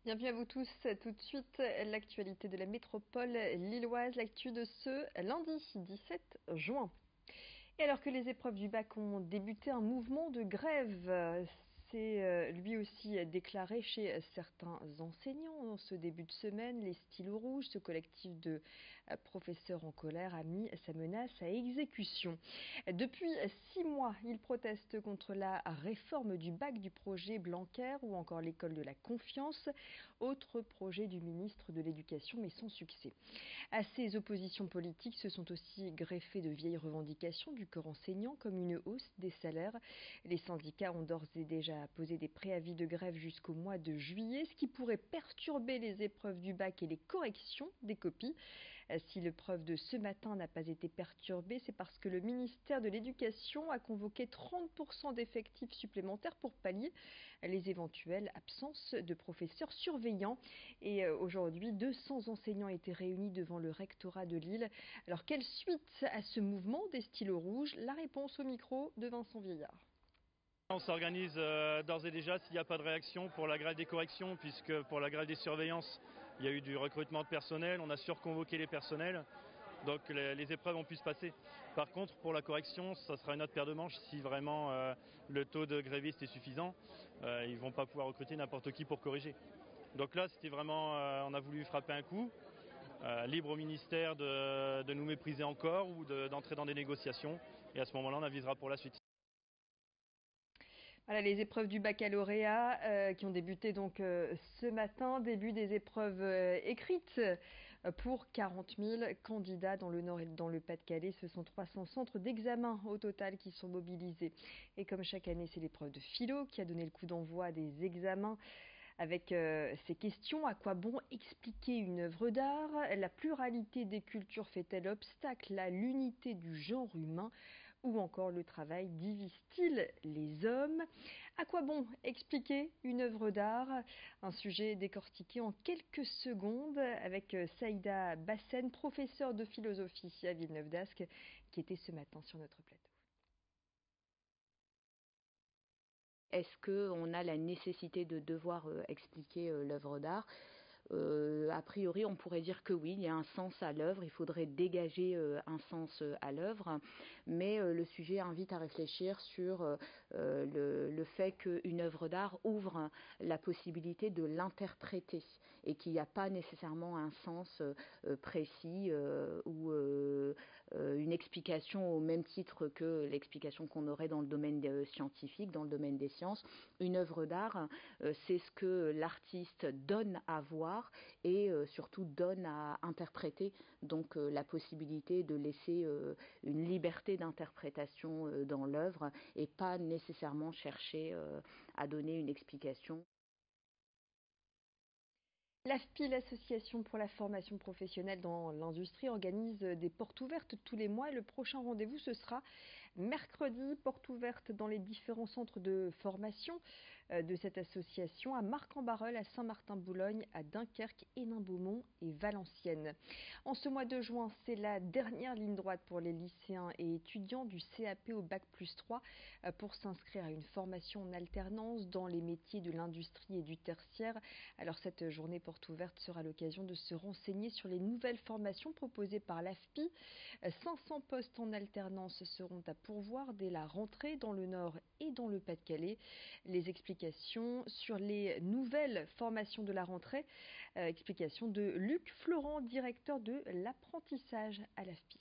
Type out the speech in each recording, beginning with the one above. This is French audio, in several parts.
Bienvenue à vous tous. Tout de suite, l'actualité de la métropole lilloise, l'actu de ce lundi 17 juin. Et alors que les épreuves du bac ont débuté, un mouvement de grève s'est lui aussi déclaré chez certains enseignants en ce début de semaine. Les stylos rouges, ce collectif de professeurs en colère, a mis sa menace à exécution. Depuis 6 mois, ils protestent contre la réforme du bac, du projet Blanquer ou encore l'école de la confiance, autre projet du ministre de l'Éducation mais sans succès. À ces oppositions politiques se sont aussi greffées de vieilles revendications du corps enseignant comme une hausse des salaires. Les syndicats ont d'ores et déjà posé des préavis de grève jusqu'au mois de juillet, ce qui pourrait perturber les épreuves du bac et les corrections des copies. Si l'épreuve de ce matin n'a pas été perturbée, c'est parce que le ministère de l'Éducation a convoqué 30% d'effectifs supplémentaires pour pallier les éventuelles absences de professeurs surveillants. Et aujourd'hui, 200 enseignants étaient réunis devant le rectorat de Lille. Alors, quelle suite à ce mouvement des stylos rouges? La réponse au micro de Vincent Vieillard. On s'organise d'ores et déjà s'il n'y a pas de réaction pour la grève des corrections, puisque pour la grève des surveillances, il y a eu du recrutement de personnel, on a surconvoqué les personnels, donc les épreuves ont pu se passer. Par contre, pour la correction, ça sera une autre paire de manches si vraiment le taux de grévistes est suffisant. Ils ne vont pas pouvoir recruter n'importe qui pour corriger. Donc là, c'était vraiment, on a voulu frapper un coup. Libre au ministère de nous mépriser encore ou d'entrer dans des négociations. Et à ce moment-là, on avisera pour la suite. Voilà les épreuves du baccalauréat qui ont débuté donc ce matin, début des épreuves écrites pour 40 000 candidats dans le Nord et dans le Pas-de-Calais. Ce sont 300 centres d'examen au total qui sont mobilisés. Et comme chaque année, c'est l'épreuve de philo qui a donné le coup d'envoi des examens. Avec ces questions, à quoi bon expliquer une œuvre d'art? La pluralité des cultures fait-elle obstacle à l'unité du genre humain? Ou encore le travail divise-t-il les hommes? À quoi bon expliquer une œuvre d'art? Un sujet décortiqué en quelques secondes avec Saïda Bassen, professeure de philosophie à Villeneuve-d'Ascq, qui était ce matin sur notre plateau. Est-ce qu'on a la nécessité de devoir expliquer l'œuvre d'art? A priori, on pourrait dire que oui, il y a un sens à l'œuvre, il faudrait dégager un sens à l'œuvre, mais le sujet invite à réfléchir sur le fait qu'une œuvre d'art ouvre la possibilité de l'interpréter et qu'il n'y a pas nécessairement un sens précis ou une explication au même titre que l'explication qu'on aurait dans le domaine scientifique, dans le domaine des sciences. Une œuvre d'art, c'est ce que l'artiste donne à voir et surtout donne à interpréter, donc la possibilité de laisser une liberté d'interprétation dans l'œuvre et pas nécessairement chercher à donner une explication. L'AFPI, l'Association pour la formation professionnelle dans l'industrie, organise des portes ouvertes tous les mois. Et le prochain rendez-vous, ce sera mercredi, porte ouverte dans les différents centres de formation de cette association à Marc-en-Barœul, à Saint-Martin-Boulogne, à Dunkerque, Hénin-Beaumont et Valenciennes. En ce mois de juin, c'est la dernière ligne droite pour les lycéens et étudiants du CAP au bac+3 pour s'inscrire à une formation en alternance dans les métiers de l'industrie et du tertiaire. Alors cette journée porte ouverte sera l'occasion de se renseigner sur les nouvelles formations proposées par l'AFPI. 500 postes en alternance seront à pourvoir dès la rentrée dans le Nord et dans le Pas-de-Calais. Les explications sur les nouvelles formations de la rentrée, explications de Luc Florent, directeur de l'apprentissage à l'AFPI.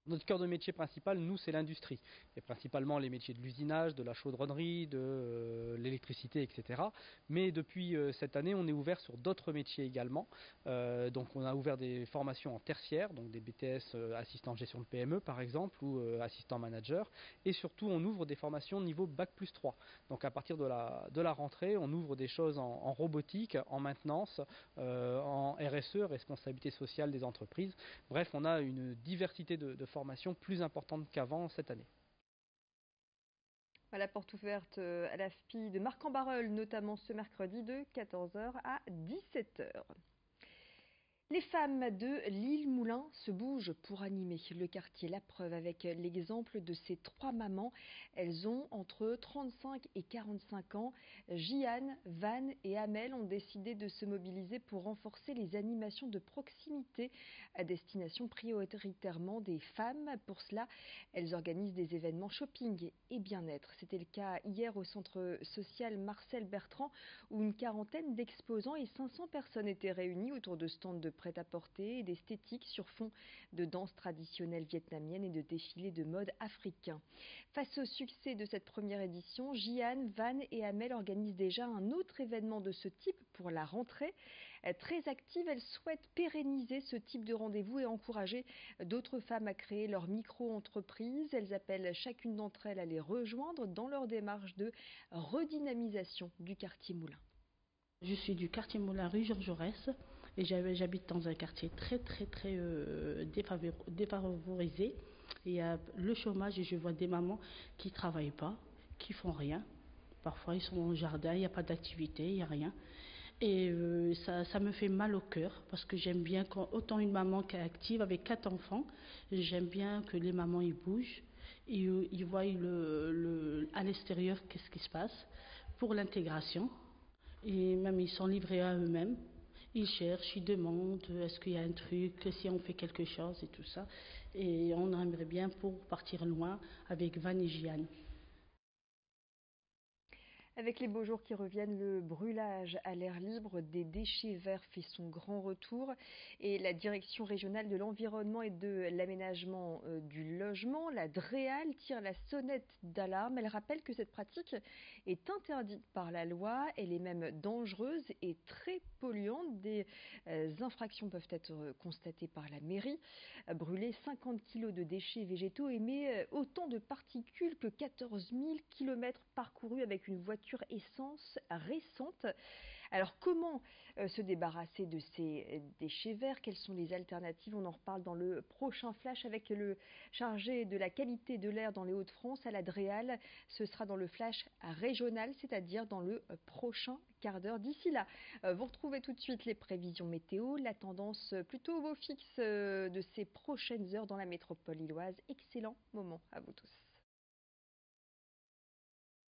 Notre cœur de métier principal, nous, c'est l'industrie. Et principalement les métiers de l'usinage, de la chaudronnerie, de l'électricité, etc. Mais depuis cette année, on est ouvert sur d'autres métiers également. Donc on a ouvert des formations en tertiaire, donc des BTS assistant gestion de PME par exemple, ou assistant manager. Et surtout, on ouvre des formations niveau bac+3. Donc à partir de la rentrée, on ouvre des choses en robotique, en maintenance, en RSE, responsabilité sociale des entreprises. Bref, on a une diversité de formation plus importante qu'avant cette année. À la porte ouverte à l'AFPI de Marc-en-Barœul, notamment ce mercredi de 14h à 17h. Les femmes de l'Île-Moulin se bougent pour animer le quartier. La preuve avec l'exemple de ces 3 mamans. Elles ont entre 35 et 45 ans. Jiane, Van et Amel ont décidé de se mobiliser pour renforcer les animations de proximité à destination prioritairement des femmes. Pour cela, elles organisent des événements shopping et bien-être. C'était le cas hier au centre social Marcel Bertrand où une quarantaine d'exposants et 500 personnes étaient réunies autour de stands de prêt-à-porter et d'esthétique sur fond de danse traditionnelle vietnamienne et de défilés de mode africain. Face au succès de cette première édition, Jiane, Van et Amel organisent déjà un autre événement de ce type pour la rentrée. Très active, elles souhaitent pérenniser ce type de rendez-vous et encourager d'autres femmes à créer leur micro-entreprise. Elles appellent chacune d'entre elles à les rejoindre dans leur démarche de redynamisation du quartier Moulin. Je suis du quartier Moulin, rue Georges Jaurès, et j'habite dans un quartier très défavorisé. Il y a le chômage et je vois des mamans qui ne travaillent pas, qui font rien. Parfois ils sont au jardin, il n'y a pas d'activité, il n'y a rien. Et ça me fait mal au cœur parce que j'aime bien autant une maman qui est active avec 4 enfants, j'aime bien que les mamans ils bougent, ils voient à l'extérieur qu'est-ce qui se passe pour l'intégration. Et même ils sont livrés à eux-mêmes. Ils cherchent, ils demandent est-ce qu'il y a un truc, si on fait quelque chose et tout ça. Et on aimerait bien pour partir loin avec Van et Jiane. Avec les beaux jours qui reviennent, le brûlage à l'air libre des déchets verts fait son grand retour et la direction régionale de l'environnement et de l'aménagement du logement, la DREAL, tire la sonnette d'alarme. Elle rappelle que cette pratique est interdite par la loi, elle est même dangereuse et très polluante. Des infractions peuvent être constatées par la mairie. Brûler 50 kg de déchets végétaux émet autant de particules que 14 000 km parcourus avec une voiture essence récente. Alors comment se débarrasser de ces déchets verts? Quelles sont les alternatives? On en reparle dans le prochain flash avec le chargé de la qualité de l'air dans les Hauts-de-France à la DREAL. Ce sera dans le flash régional, c'est-à-dire dans le prochain quart d'heure. D'ici là, vous retrouvez tout de suite les prévisions météo, la tendance plutôt au beau fixe de ces prochaines heures dans la métropole lilloise. Excellent moment à vous tous.